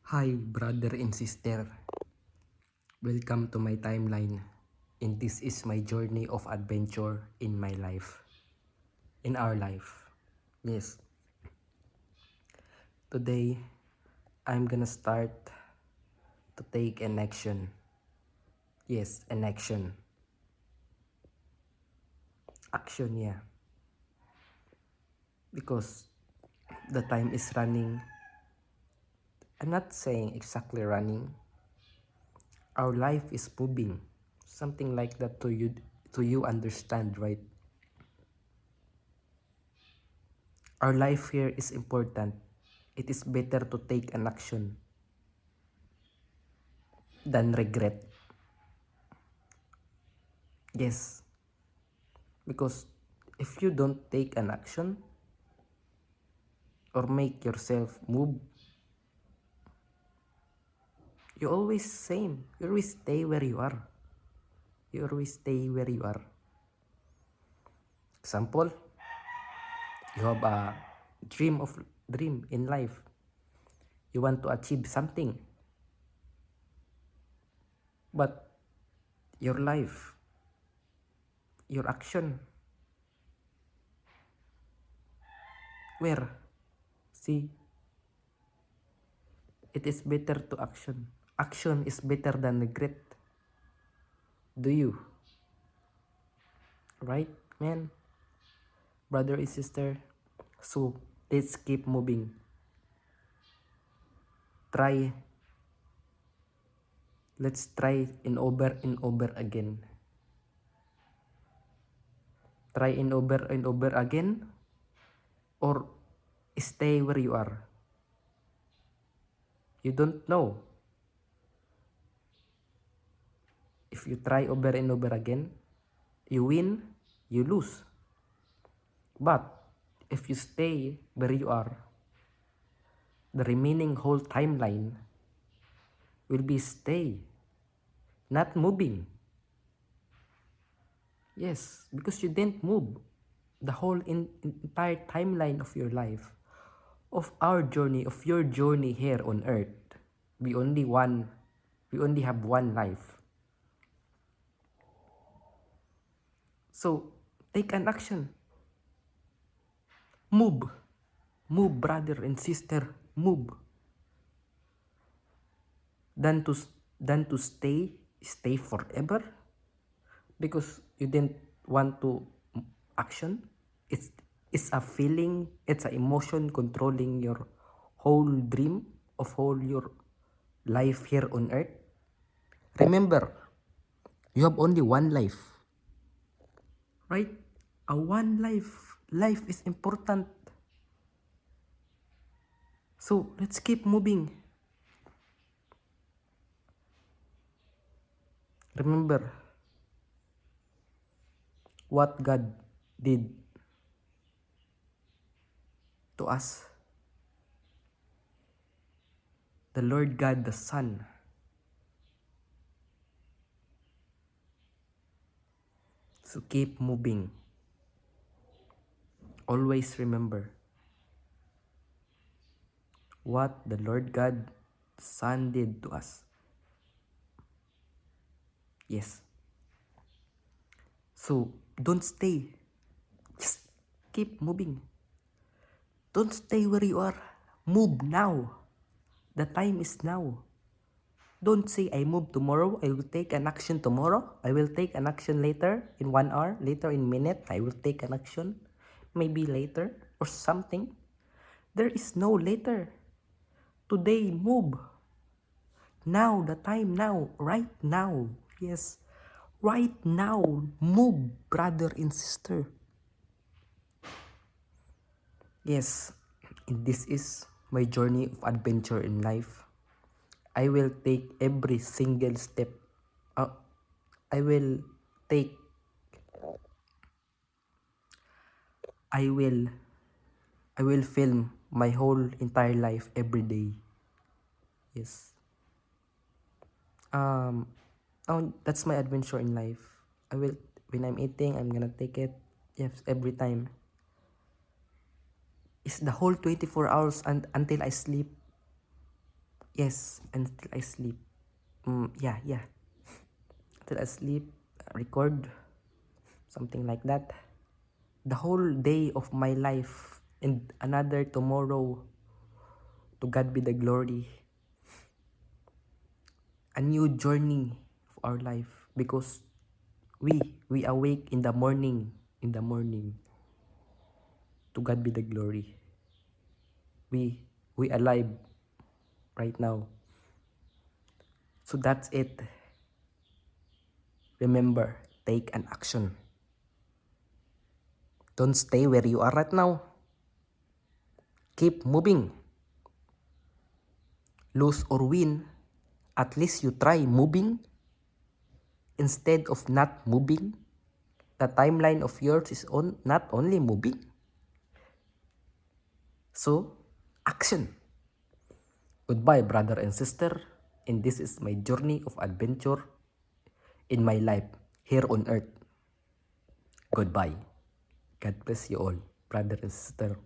Hi, brother and sister. Welcome to my timeline. And this is my journey of adventure in my life. In our life. Yes. Today, I'm gonna start to take an action. Yes, an action. Action, yeah. Because the time is running. I'm not saying exactly running. Our life is moving. Something like that to you understand, right? Our life here is important. It is better to take an action than regret. Yes, because if you don't take an action or make yourself move, you always same. You always stay where you are. You always stay where you are. Example, you have a dream in life. You want to achieve something, but your life, your action, where? See, it is better to action. Action is better than regret. Do you? Right, man? Brother and sister? So, let's keep moving. Try. Let's try and over again. Try and over again, or stay where you are. You don't know. If you try over and over again, you win, you lose. But if you stay where you are, the remaining whole timeline will be stay, not moving. Yes, because you didn't move the whole entire timeline of your life, of our journey, of your journey here on earth. We only have one life. So take an action. Move. Move, brother and sister. Move. Than to stay forever because you didn't want to action. It's it's a feeling, it's an emotion controlling your whole dream of whole your life here on earth. Remember, you have only one life, right? A one life. Life is important. So let's keep moving. Remember what God did to us. The Lord God, the Son. So keep moving. Always remember what the Lord God, the Son did to us. Yes. So don't stay. Just keep moving. Don't stay where you are. Move now. The time is now. Don't say I move tomorrow. I will take an action tomorrow. I will take an action later in 1 hour. Later in minute. I will take an action. Maybe later or something. There is no later. Today move. Now, the time now. Right now. Yes. Right now. Move, brother and sister. Yes, this is my journey of adventure in life. I will take every single step. Uh, I will take. I will. I will film my whole entire life every day. Yes. Um. Oh, that's my adventure in life. I will. When I'm eating, I'm gonna take it. Yes, every time. It's the whole 24 hours and until I sleep. Yes, until I sleep. Yeah. Until I sleep, record, something like that. The whole day of my life and another tomorrow. To God be the glory. A new journey of our life because we awake in the morning. To God be the glory. We alive right now. So that's it. Remember, take an action. Don't stay where you are right now. Keep moving. Lose or win, at least you try moving instead of not moving. The timeline of yours is not only moving. So, action. Goodbye, brother and sister. And this is my journey of adventure in my life here on earth. Goodbye. God bless you all, brother and sister.